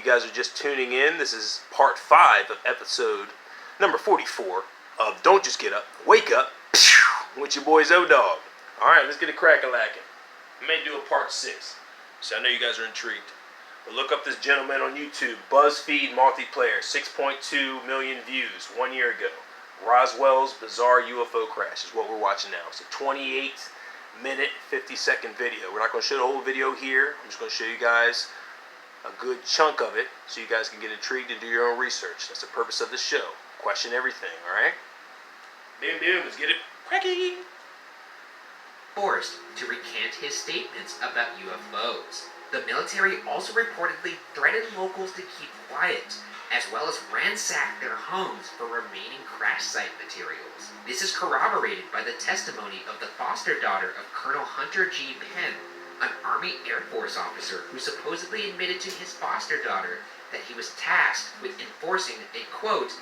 guys are just tuning in, this is part 5 of episode number 44 of Don't Just Get Up, Wake Up with your boy ZoDog. Alright, let's get it crack-a-lackin'. I may do a part 6, so I know you guys are intrigued. But look up this gentleman on YouTube, BuzzFeed Multiplayer, 6.2 million views 1 year ago. Roswell's bizarre UFO crash is what we're watching now. It's a 28-minute, 50-second video. We're not going to show the whole video here. I'm just going to show you guys a good chunk of it so you guys can get intrigued and do your own research. That's the purpose of the show. Question everything, alright? Boom, let's get it cracky. Forced to recant his statements about UFOs. The military also reportedly threatened locals to keep quiet, as well as ransack their homes for remaining crash site materials. This is corroborated by the testimony of the foster daughter of Colonel Hunter G. Penn, an Army Air Force officer who supposedly admitted to his foster daughter that he was tasked with enforcing a, quote,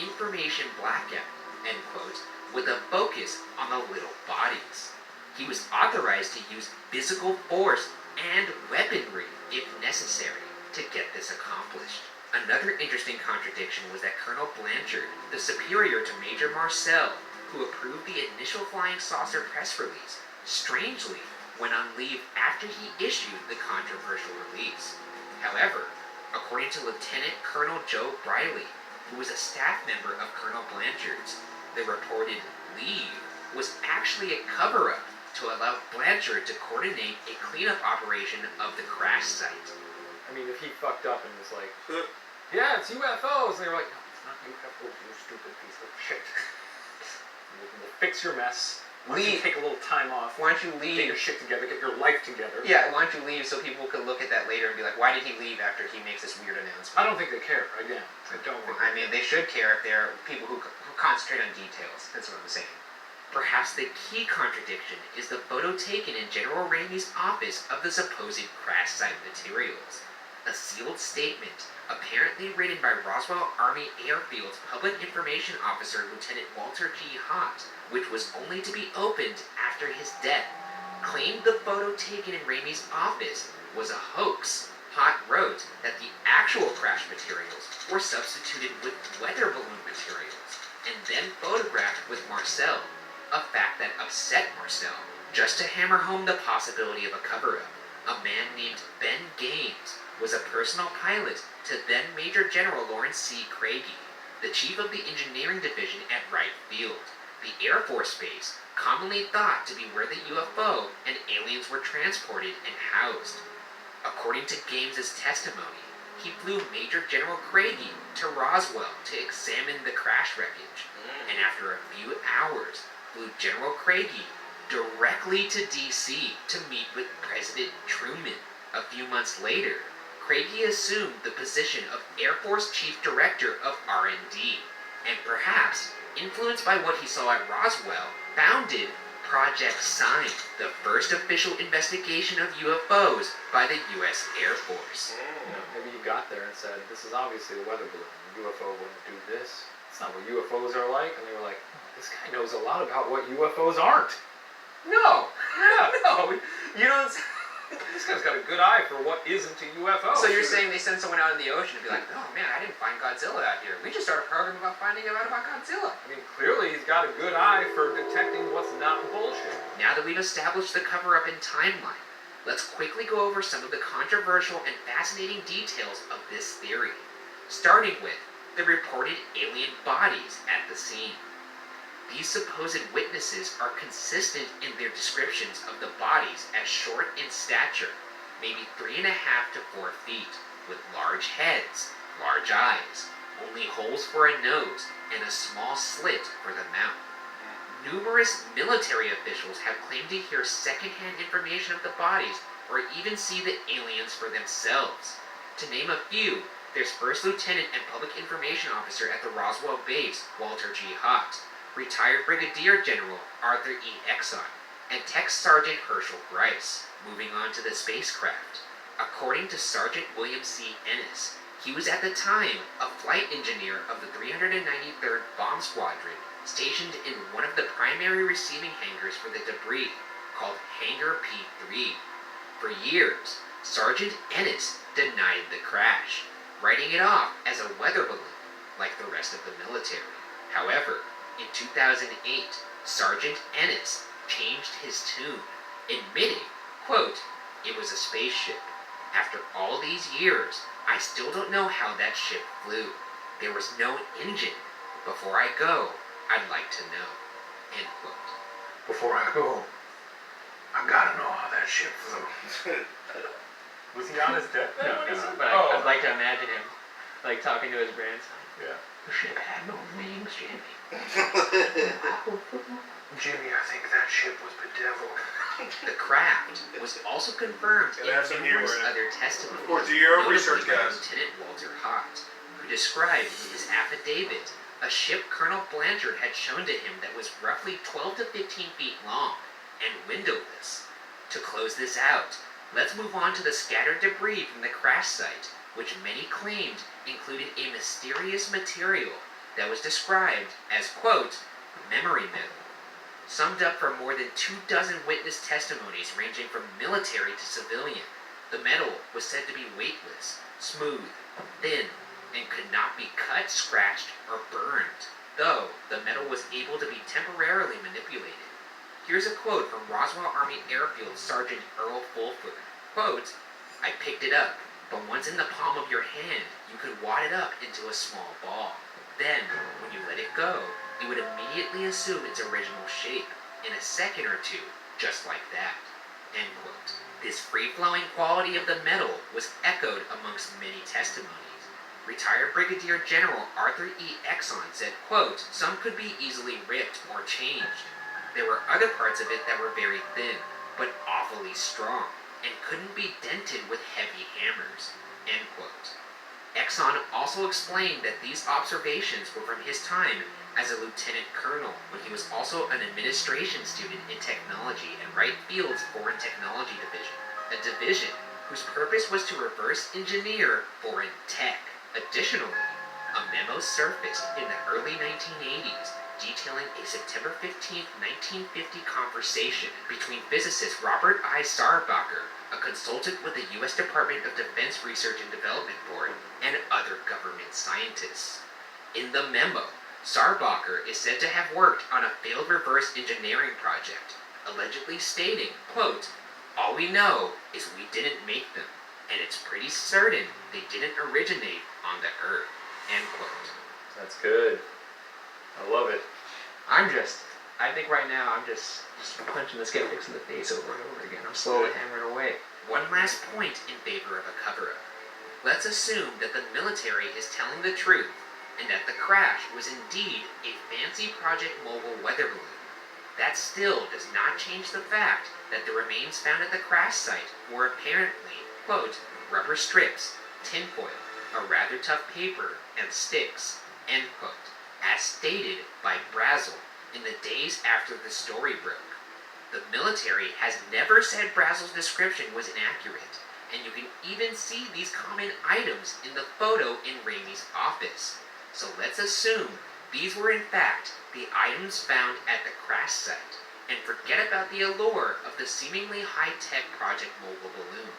information blackout, end quote, with a focus on the little bodies. He was authorized to use physical force and weaponry if necessary to get this accomplished. Another interesting contradiction was that Colonel Blanchard, the superior to Major Marcel, who approved the initial flying saucer press release, strangely went on leave after he issued the controversial release. However, according to Lieutenant Colonel Joe Briley, who was a staff member of Colonel Blanchard's, the reported leave was actually a cover-up to allow Blanchard to coordinate a cleanup operation of the crash site. I mean, if he fucked up and was like, yeah, it's UFOs, and they were like, no, it's not UFOs, you stupid piece of shit. We'll fix your mess. Why don't you take a little time off? Why don't you leave? Get your shit together, get your life together. Yeah, why don't you leave so people could look at that later and be like, why did he leave after he makes this weird announcement? I don't think they care, again. I don't think I mean, they should care if they're people who concentrate on details. That's what I'm saying. Perhaps the key contradiction is the photo taken in General Ramey's office of the supposed crash site materials. A sealed statement, apparently written by Roswell Army Airfield's Public Information Officer Lieutenant Walter G. Hott, which was only to be opened after his death, claimed the photo taken in Ramey's office was a hoax. Hott wrote that the actual crash materials were substituted with weather balloon materials, and then photographed with Marcel, a fact that upset Marcel. Just to hammer home the possibility of a cover-up, a man named Ben Gaines was a personal pilot to then Major General Lawrence C. Craigie, the chief of the engineering division at Wright Field, the Air Force Base commonly thought to be where the UFO and aliens were transported and housed. According to Gaines' testimony, he flew Major General Craigie to Roswell to examine the crash wreckage, and after a few hours, flew General Craigie directly to D.C. to meet with President Truman. A few months later, Craigie assumed the position of Air Force Chief Director of R&D, and perhaps, influenced by what he saw at Roswell, founded Project Sign, the first official investigation of UFOs by the U.S. Air Force. You know, maybe you got there and said, this is obviously a weather balloon. A UFO wouldn't do this. It's not what UFOs are like. And they were like, this guy knows a lot about what UFOs aren't. No! Yeah. No! You don't... This guy's got a good eye for what isn't a UFO. So you're saying they send someone out in the ocean and be like, oh man, I didn't find Godzilla out here. We should start a program about finding out about Godzilla. I mean, clearly he's got a good eye for detecting what's not bullshit. Now that we've established the cover-up and timeline, let's quickly go over some of the controversial and fascinating details of this theory, starting with the reported alien bodies at the scene. These supposed witnesses are consistent in their descriptions of the bodies as short in stature, maybe 3.5 to 4 feet, with large heads, large eyes, only holes for a nose, and a small slit for the mouth. Numerous military officials have claimed to hear secondhand information of the bodies or even see the aliens for themselves. To name a few, there's First Lieutenant and Public Information Officer at the Roswell base, Walter G. Hott, retired Brigadier General Arthur E. Exon, and Tech Sergeant Herschel Grice. Moving on to the spacecraft. According to Sergeant William C. Ennis, he was at the time a flight engineer of the 393rd Bomb Squadron, stationed in one of the primary receiving hangars for the debris, called Hangar P-3. For years, Sergeant Ennis denied the crash, writing it off as a weather balloon, like the rest of the military. However, in 2008, Sergeant Ennis changed his tune, admitting, quote, "It was a spaceship. After all these years, I still don't know how that ship flew. There was no engine. Before I go, I'd like to know." End quote. Before I go, I gotta know how that ship flew. Was he on his deck? No, but I'd like to imagine him, like, talking to his grandson. Yeah. The ship had no wings, Jimmy. Jimmy, I think that ship was bedeviled. The craft was also confirmed Gotta have some in humor numerous in it. other testimonies, Of course, do your own notably research, by guys. Lieutenant Walter Hott, who described in his affidavit a ship Colonel Blanchard had shown to him that was roughly 12 to 15 feet long and windowless. To close this out, let's move on to the scattered debris from the crash site, which many claimed included a mysterious material that was described as, quote, memory metal. Summed up from more than 24 witness testimonies ranging from military to civilian, the metal was said to be weightless, smooth, thin, and could not be cut, scratched, or burned, though the metal was able to be temporarily manipulated. Here's a quote from Roswell Army Airfield Sergeant Earl Fulford. Quote, "I picked it up, but once in the palm of your hand, you could wad it up into a small ball. Then, when you let it go, it would immediately assume its original shape, in a second or two, just like that." End quote. This free-flowing quality of the metal was echoed amongst many testimonies. Retired Brigadier General Arthur E. Exon said, quote, "Some could be easily ripped or changed. There were other parts of it that were very thin, but awfully strong, and couldn't be dented with heavy hammers." End quote. Exon also explained that these observations were from his time as a lieutenant colonel, when he was also an administration student in technology and Wright Field's Foreign Technology Division, a division whose purpose was to reverse engineer foreign tech. Additionally, a memo surfaced in the early 1980s detailing a September 15, 1950 conversation between physicist Robert I. Sarbacher, a consultant with the U.S. Department of Defense Research and Development Board, and other government scientists. In the memo, Sarbacher is said to have worked on a failed reverse engineering project, allegedly stating, quote, "All we know is we didn't make them, and it's pretty certain they didn't originate on the Earth." End quote. That's good. I love it. I think right now I'm just punching the skeptics in the face over and over again. I'm slowly hammering away. One last point in favor of a cover-up. Let's assume that the military is telling the truth, and that the crash was indeed a fancy Project Mogul weather balloon. That still does not change the fact that the remains found at the crash site were apparently, quote, rubber strips, tinfoil, a rather tough paper, and sticks, end quote, as stated by Brazel in the days after the story broke. The military has never said Brazel's description was inaccurate, and you can even see these common items in the photo in Ramey's office. So let's assume these were in fact the items found at the crash site, and forget about the allure of the seemingly high-tech Project Mogul balloon.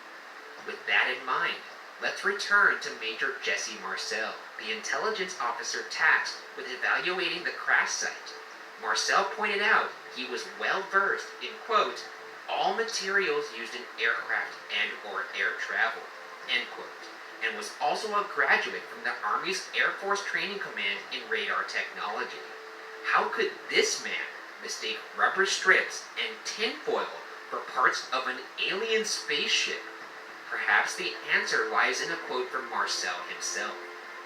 With that in mind, let's return to Major Jesse Marcel, the intelligence officer tasked with evaluating the crash site. Marcel pointed out he was well versed in, quote, all materials used in aircraft and or air travel, end quote, and was also a graduate from the Army's Air Force Training Command in radar technology. How could this man mistake rubber strips and tinfoil for parts of an alien spaceship? Perhaps the answer lies in a quote from Marcel himself.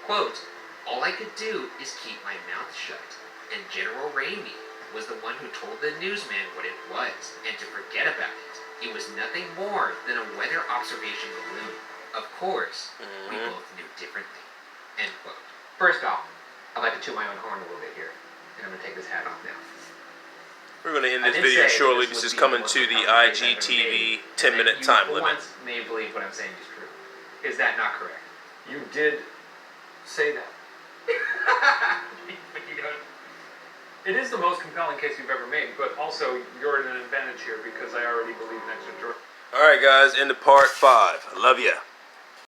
Quote, all I could do is keep my mouth shut, and General Ramey was the one who told the newsman what it was, and to forget about it. It was nothing more than a weather observation balloon. Of course, we both knew differently. End quote. First off, I'd like to toot my own horn a little bit here, and I'm going to take this hat off now. We're going to end I this did video say shortly. this This is would be coming the to most the compelling case I've ever IGTV made, 10-minute and time you, for limit. once, may believe what I'm saying is true. Is that not correct? You did say that. But you don't. It is the most compelling case you've ever made, but also you're at an advantage here because I already believe in extraterrestrial. All right, guys, into part 5. I love ya.